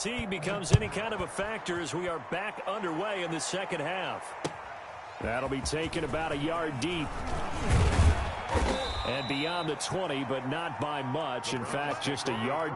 T becomes any kind of a factor as we are back underway in the second half. That'll be taken about a yard deep. And beyond the 20, but not by much. In fact, just a yard.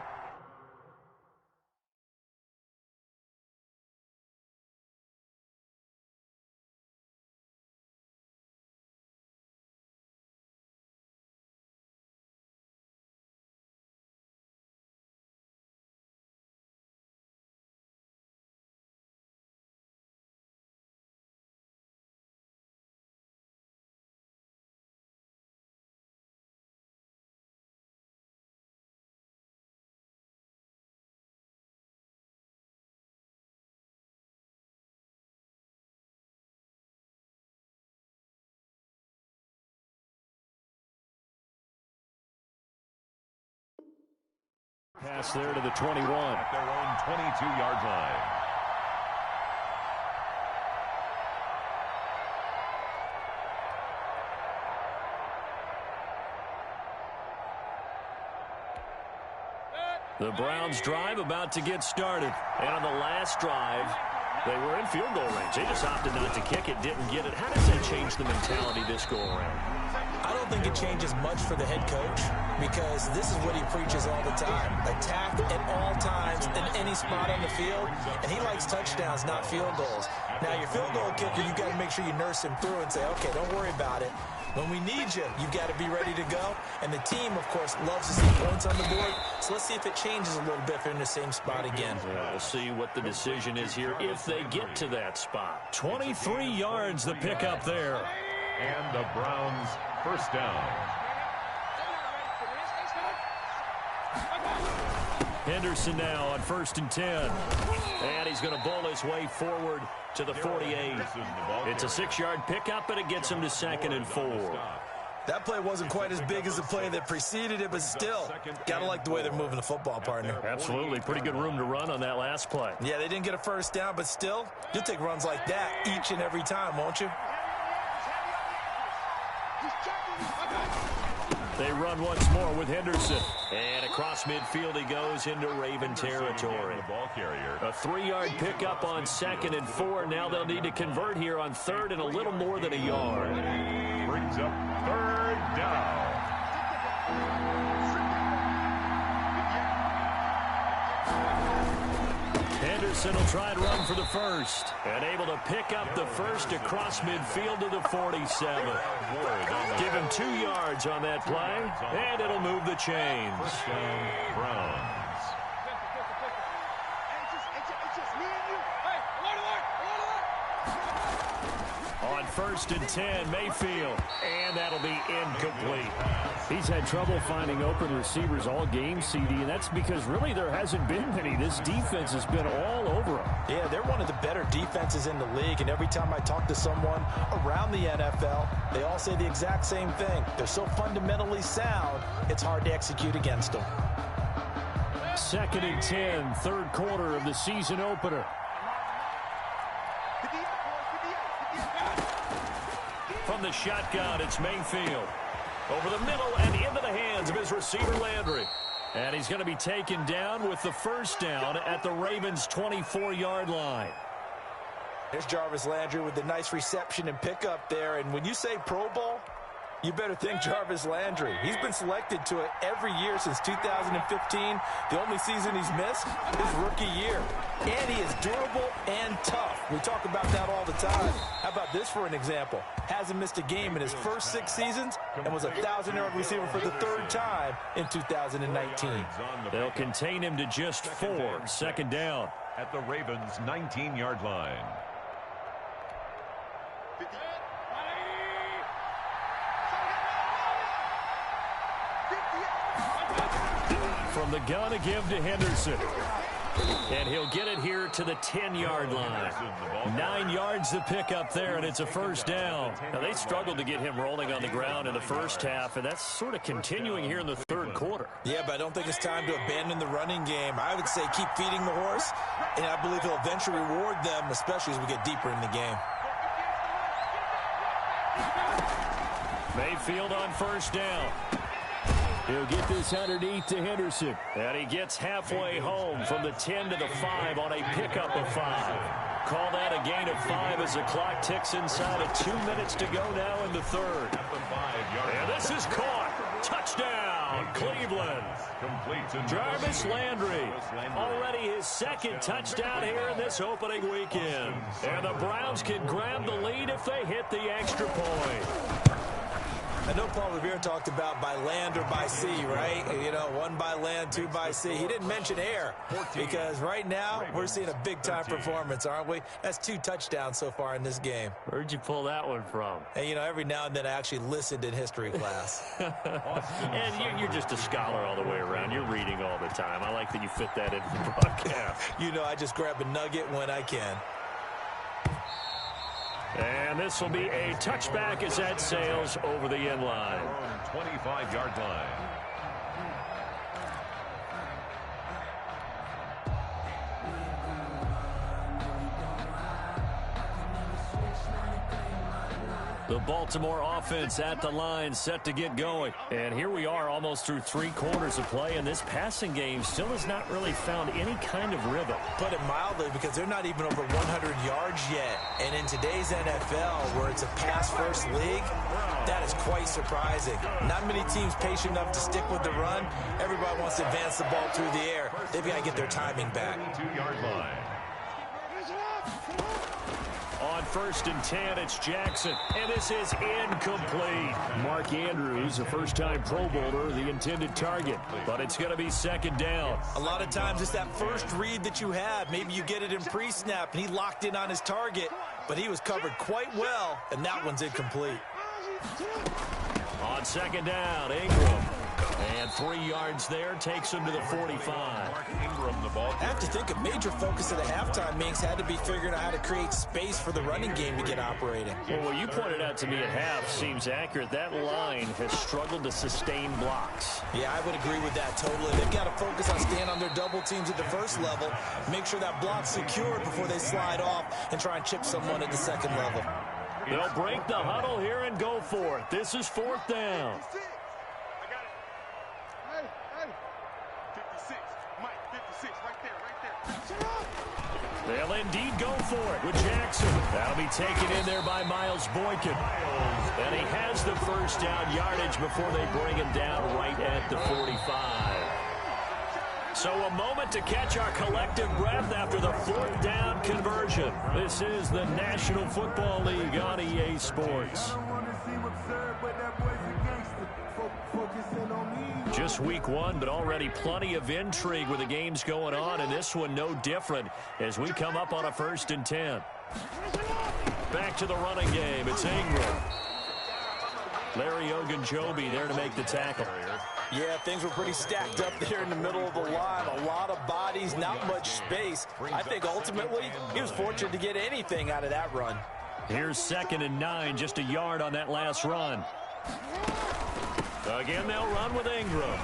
Pass there to the 21. At their own 22-yard line. The Browns drive about to get started. And on the last drive, they were in field goal range. They just opted not to kick it, didn't get it. How does that change the mentality this go around? I don't think it changes much for the head coach because this is what he preaches all the time. Attack at all times in any spot on the field, and he likes touchdowns, not field goals. Now, your field goal kicker, you've got to make sure you nurse him through and say, okay, don't worry about it. When we need you, you've got to be ready to go. And the team, of course, loves to see points on the board. So let's see if it changes a little bit if they're in the same spot again. Yeah, we'll see what the decision is here if they get to that spot. 23 yards the pickup there. And the Browns first down. Henderson now on 1st and 10. And he's going to bowl his way forward to the 48. It's a 6-yard pickup, and it gets him to 2nd and 4. That play wasn't quite as big as the play that preceded it, but still, got to like the way they're moving the football, partner. Absolutely. Pretty good room to run on that last play. Yeah, they didn't get a first down, but still, you'll take runs like that each and every time, won't you? They run once more with Henderson. And across midfield he goes into Raven territory. A 3-yard pickup on 2nd and 4. Now they'll need to convert here on 3rd and a little more than a yard. Brings up 3rd down. Henderson will try and run for the first. And able to pick up the first across midfield to the 47. Give him 2 yards on that play, and it'll move the chains. Browns. On 1st and 10, Mayfield. And that'll be incomplete. He's had trouble finding open receivers all game, CD, and that's because really there hasn't been many. This defense has been all over him. Yeah, they're one of the better defenses in the league, and every time I talk to someone around the NFL, they all say the exact same thing. They're so fundamentally sound, it's hard to execute against them. 2nd and 10, 3rd quarter of the season opener. From the shotgun, it's Mayfield. Over the middle and into the hands of his receiver, Landry. And he's going to be taken down with the first down at the Ravens' 24-yard line. There's Jarvis Landry with the nice reception and pickup there. And when you say Pro Bowl, you better think Jarvis Landry. He's been selected to it every year since 2015. The only season he's missed is rookie year. And he is durable and tough. We talk about that all the time. How about this for an example? Hasn't missed a game in his first 6 seasons and was a 1,000-yard receiver for the 3rd time in 2019. They'll contain him to just 4. 2nd down. At the Ravens' 19-yard line. From the gun, a give to Henderson. And he'll get it here to the 10-yard line. 9 yards to pick up there, and it's a first down. Now, they struggled to get him rolling on the ground in the first half, and that's sort of continuing here in the 3rd quarter. Yeah, but I don't think it's time to abandon the running game. I would say keep feeding the horse, and I believe he'll eventually reward them, especially as we get deeper in the game. Mayfield on first down. He'll get this underneath to Henderson. And he gets halfway home from the 10 to the 5 on a pickup of 5. Call that a gain of 5 as the clock ticks inside of 2 minutes to go now in the third. And this is caught. Touchdown, Cleveland. Jarvis Landry, already his second touchdown here in this opening weekend. And the Browns can grab the lead if they hit the extra point. I know Paul Revere talked about by land or by sea, right? You know, 1 by land, 2 by sea. He didn't mention air because right now we're seeing a big-time performance, aren't we? That's 2 touchdowns so far in this game. Where'd you pull that one from? And, you know, every now and then I actually listened in history class. And you're just a scholar all the way around. You're reading all the time. I like that you fit that into the broadcast. You know, I just grab a nugget when I can. And this will be a touchback as that sails over the end line. 25-yard line. The Baltimore offense at the line, set to get going. And here we are almost through 3 quarters of play, and this passing game still has not really found any kind of rhythm. Put it mildly, because they're not even over 100 yards yet. And in today's NFL, where it's a pass-first league, that is quite surprising. Not many teams patient enough to stick with the run. Everybody wants to advance the ball through the air. They've got to get their timing back. 2-yard line. On 1st and 10, it's Jackson, and this is incomplete. Mark Andrews, a first-time Pro Bowler, the intended target, but it's going to be 2nd down. A lot of times it's that first read that you have. Maybe you get it in pre-snap, and he locked in on his target, but he was covered quite well, and that one's incomplete. On 2nd down, Ingram. And 3 yards there, takes him to the 45. I have to think a major focus of the halftime meetings had to be figuring out how to create space for the running game to get operating. Well, what you pointed out to me at half seems accurate. That line has struggled to sustain blocks. Yeah, I would agree with that totally. They've got to focus on staying on their double teams at the first level, make sure that block's secured before they slide off and try and chip someone at the second level. They'll break the huddle here and go for it. This is 4th down. They'll indeed go for it with Jackson. That'll be taken in there by Miles Boykin. And he has the first down yardage before they bring him down right at the 45. So a moment to catch our collective breath after the 4th down conversion. This is the National Football League on EA Sports. Just week 1, but already plenty of intrigue with the games going on, and this one no different as we come up on a 1st and 10. Back to the running game. It's Ingram. Larry Ogunjobi there to make the tackle. Yeah, things were pretty stacked up there in the middle of the line. A lot of bodies, not much space. I think ultimately he was fortunate to get anything out of that run. Here's 2nd and 9, just a yard on that last run. Again, they'll run with Ingram.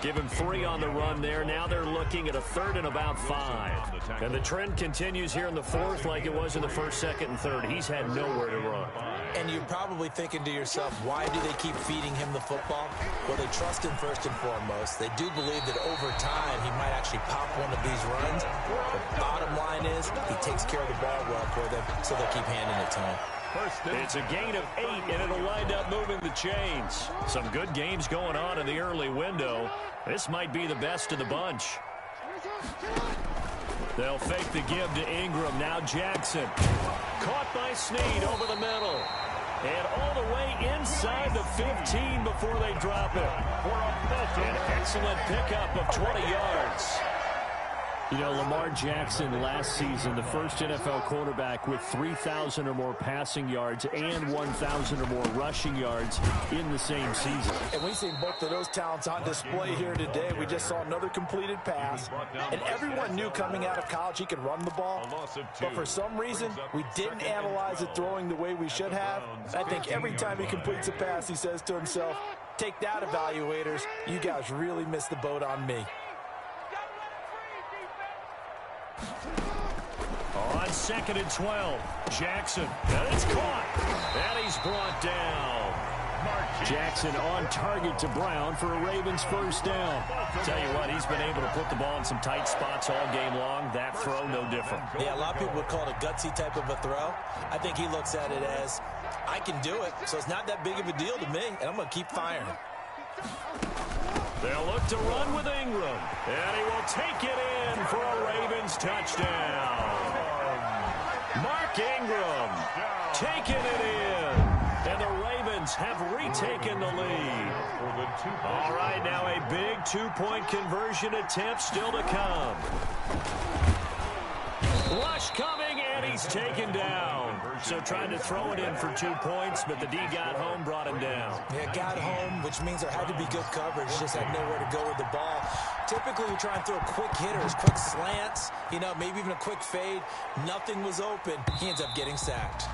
Give him 3 on the run there. Now they're looking at a 3rd and about 5. And the trend continues here in the 4th like it was in the 1st, 2nd, and 3rd. He's had nowhere to run. And you're probably thinking to yourself, why do they keep feeding him the football? Well, they trust him first and foremost. They do believe that over time he might actually pop one of these runs. The bottom line is he takes care of the ball well for them, so they'll keep handing it to him. It's a gain of 8, and it'll wind up moving the chains. Some good games going on in the early window. This might be the best of the bunch. They'll fake the give to Ingram. Now Jackson. Caught by Snead over the middle. And all the way inside the 15 before they drop it. An excellent pickup of 20 yards. You know, Lamar Jackson last season, the first NFL quarterback with 3,000 or more passing yards and 1,000 or more rushing yards in the same season. And we've seen both of those talents on display here today. We just saw another completed pass. And everyone knew coming out of college he could run the ball. But for some reason, we didn't analyze it throwing the way we should have. I think every time he completes a pass, he says to himself, take that, evaluators. You guys really missed the boat on me. On 2nd and 12, Jackson. And it's caught. And he's brought down. Jackson on target to Brown for a Ravens first down. Tell you what, he's been able to put the ball in some tight spots all game long. That throw, no different. Yeah, a lot of people would call it a gutsy type of a throw. I think he looks at it as, I can do it, so it's not that big of a deal to me, and I'm going to keep firing. They'll look to run with Ingram, and he will take it in for a Ravens touchdown. Mark Ingram taking it in, and the Ravens have retaken the lead. All right, now a big two-point conversion attempt still to come. Rush coming, and he's taken down. So trying to throw it in for 2 points, but the D got home, brought him down. Yeah, got home, which means there had to be good coverage. Just had nowhere to go with the ball. Typically, we try and throw quick hitters, quick slants, maybe even a quick fade. Nothing was open. He ends up getting sacked.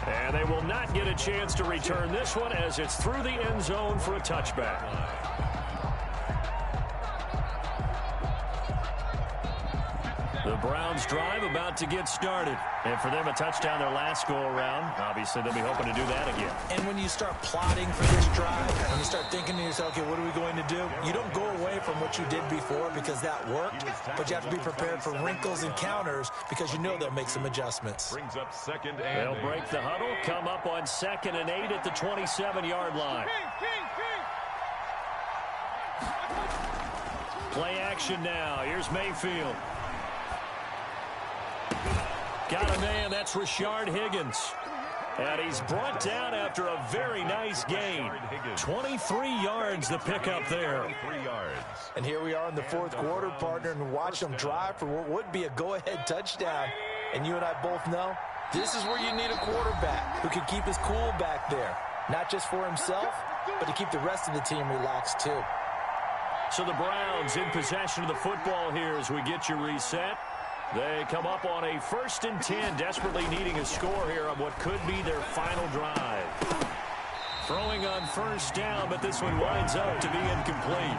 And they will not get a chance to return this one as it's through the end zone for a touchback. The Browns drive about to get started. And for them, a touchdown their last go-around. Obviously, they'll be hoping to do that again. And when you start plotting for this drive, when you start thinking to yourself, okay, what are we going to do? You don't go away from what you did before because that worked, but you have to be prepared for wrinkles and counters because you know they'll make some adjustments. Brings up second and They'll break the huddle, come up on 2nd and 8 at the 27-yard line. Play action now. Here's Mayfield. Got a man, that's Rashard Higgins. And he's brought down after a very nice gain. 23 yards the pickup there. 3 yards. And here we are in the fourth quarter, partner, and watch them drive for what would be a go-ahead touchdown. And you and I both know this is where you need a quarterback who can keep his cool back there. Not just for himself, but to keep the rest of the team relaxed too. So the Browns in possession of the football here as we get you reset. They come up on a 1st and 10, desperately needing a score here on what could be their final drive. Throwing on first down, but this one winds up to be incomplete.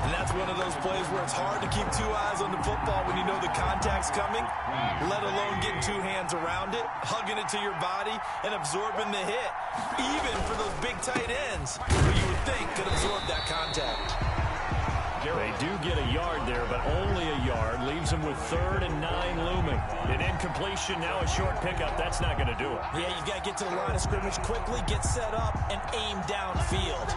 And that's one of those plays where it's hard to keep 2 eyes on the football when you know the contact's coming, let alone getting 2 hands around it, hugging it to your body, and absorbing the hit. Even for those big tight ends, who you would think could absorb that contact. They do get a yard there, but only a yard. Leaves them with 3rd and 9 looming. An incompletion, now a short pickup. That's not going to do it. Yeah, you've got to get to the line of scrimmage quickly, get set up, and aim downfield.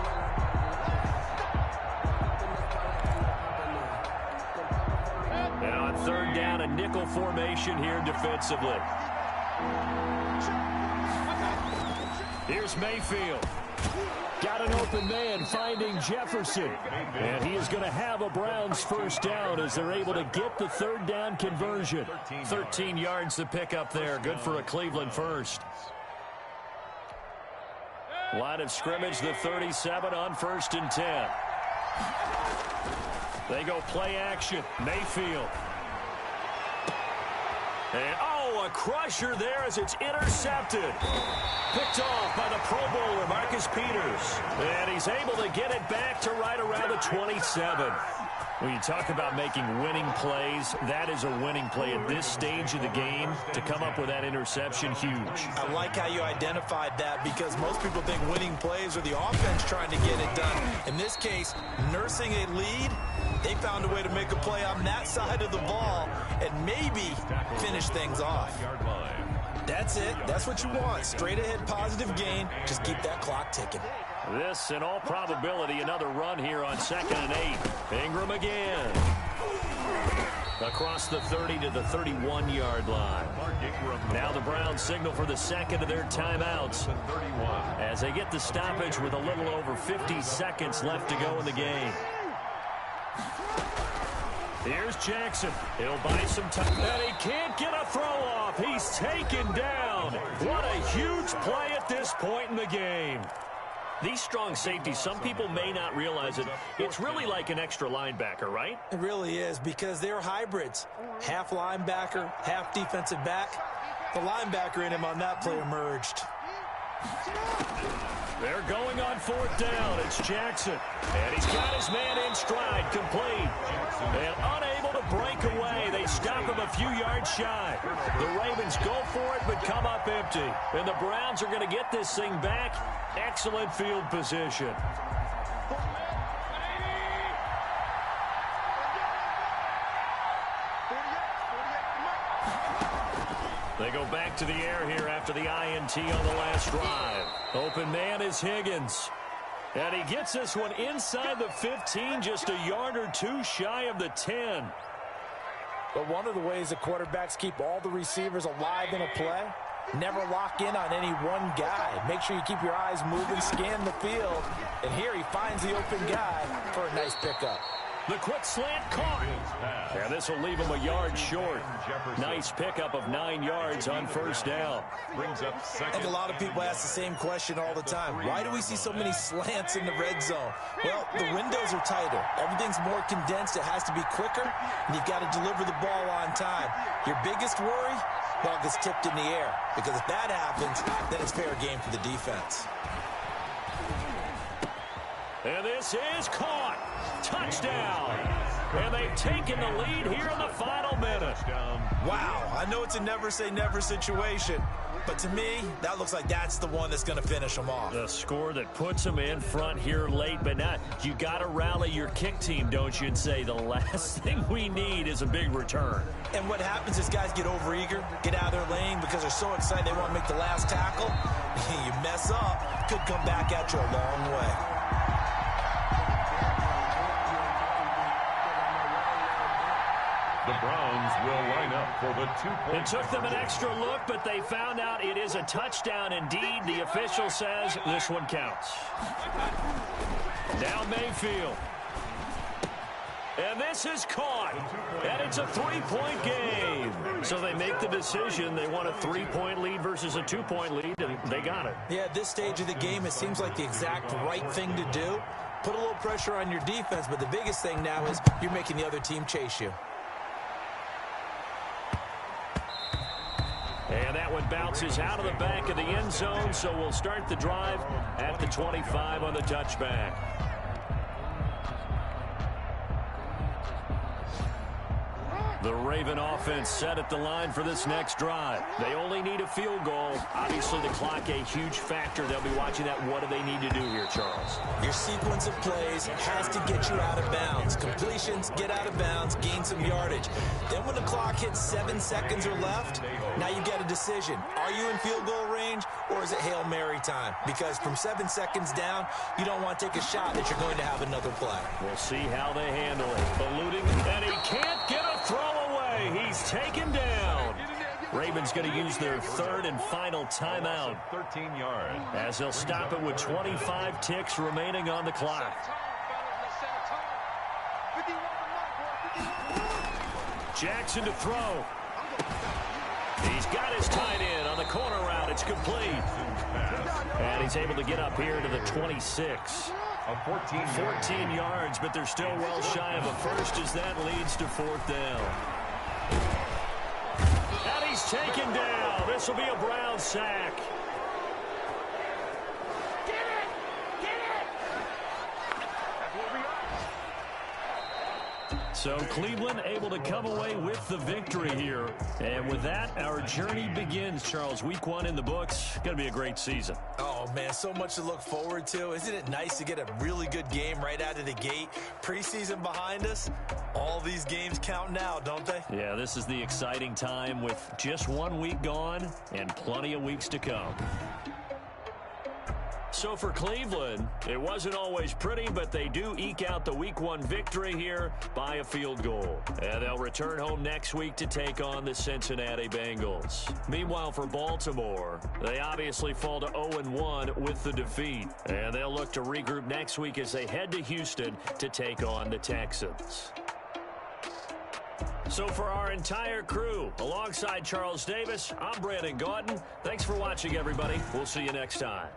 And on 3rd down, a nickel formation here defensively. Here's Mayfield. Got an open man finding Jefferson. And he is going to have a Browns first down as they're able to get the 3rd down conversion. 13 yards to pick up there. Good for a Cleveland first. Line of scrimmage, the 37 on 1st and 10. They go play action. Mayfield. And, a crusher there as it's intercepted. Picked off by the Pro Bowler, Marcus Peters. And he's able to get it back to right around the 27. When you talk about making winning plays, that is a winning play at this stage of the game. To come up with that interception, huge. I like how you identified that because most people think winning plays are the offense trying to get it done. In this case, nursing a lead, they found a way to make a play on that side of the ball and maybe finish things off. That's it. That's what you want. Straight ahead positive gain. Just keep that clock ticking. This, in all probability, another run here on 2nd and 8. Ingram again. Across the 30 to the 31-yard line. Now the Browns signal for the second of their timeouts as they get the stoppage with a little over 50 seconds left to go in the game. Here's Jackson. He'll buy some time. And he can't get a throw off. He's taken down. What a huge play at this point in the game. These strong safeties, some people may not realize it. It's really like an extra linebacker, right? It really is because they're hybrids. Half linebacker, half defensive back. The linebacker in him on that play emerged. They're going on 4th down. It's Jackson. And he's got his man in stride, complete. And unable to break away. They stop him a few yards shy. The Ravens go for it but come up empty. And the Browns are going to get this thing back. Excellent field position. They go back to the air here after the INT on the last drive. Open man is Higgins. And he gets this one inside the 15, just a yard or two shy of the 10. But one of the ways the quarterbacks keep all the receivers alive in a play, never lock in on any one guy. Make sure you keep your eyes moving, scan the field. And here he finds the open guy for a nice pickup. The quick slant caught. And this will leave him a yard short. Nice pickup of 9 yards on first down. Brings up second. I think a lot of people ask the same question all the time. Why do we see so many slants in the red zone? Well, the windows are tighter. Everything's more condensed. It has to be quicker, and you've got to deliver the ball on time. Your biggest worry? Ball gets tipped in the air. Because if that happens, then it's fair game for the defense. And this is caught. Touchdown. And they've taken the lead here in the final minute. Wow, I know it's a never-say-never situation, but to me, that looks like that's the one that's going to finish them off. The score that puts them in front here late, but not. You got to rally your kick team, don't you, and say the last thing we need is a big return. And what happens is guys get overeager, get out of their lane because they're so excited they want to make the last tackle. You mess up, could come back at you a long way. The Browns will line up for the 2-point. It took them an extra look, but they found out it is a touchdown indeed. The official says this one counts. Now Mayfield. And this is caught. And it's a 3-point game. So they make the decision. They want a 3-point lead versus a 2-point lead, and they got it. Yeah, at this stage of the game, it seems like the exact right thing to do. Put a little pressure on your defense, but the biggest thing now is you're making the other team chase you. And that one bounces out of the back of the end zone, so we'll start the drive at the 25 on the touchback. The Raven offense set at the line for this next drive. They only need a field goal. Obviously, the clock a huge factor. They'll be watching that. What do they need to do here, Charles? Your sequence of plays has to get you out of bounds. Completions, get out of bounds, gain some yardage. Then when the clock hits 7 seconds or left, now you get a decision. Are you in field goal range, or is it Hail Mary time? Because from 7 seconds down, you don't want to take a shot that you're going to have another play. We'll see how they handle it. Eluding, and he can't get a throw away. He's taken down. Ravens going to use their third and final timeout. 13 yards. As they'll stop it with 25 ticks remaining on the clock. Jackson to throw. He's got his tight end on the corner route. It's complete. And he's able to get up here to the 26. 14 yards, but they're still well shy of a first as that leads to fourth down. And he's taken down. This will be a Brown sack. So Cleveland able to come away with the victory here. And with that, our journey begins, Charles. Week 1 in the books. Going to be a great season. Oh, man, so much to look forward to. Isn't it nice to get a really good game right out of the gate? Preseason behind us. All these games count now, don't they? Yeah, this is the exciting time with just 1 week gone and plenty of weeks to come. So for Cleveland, it wasn't always pretty, but they do eke out the Week 1 victory here by a field goal. And they'll return home next week to take on the Cincinnati Bengals. Meanwhile, for Baltimore, they obviously fall to 0-1 with the defeat. And they'll look to regroup next week as they head to Houston to take on the Texans. So for our entire crew, alongside Charles Davis, I'm Brandon Gautin. Thanks for watching, everybody. We'll see you next time.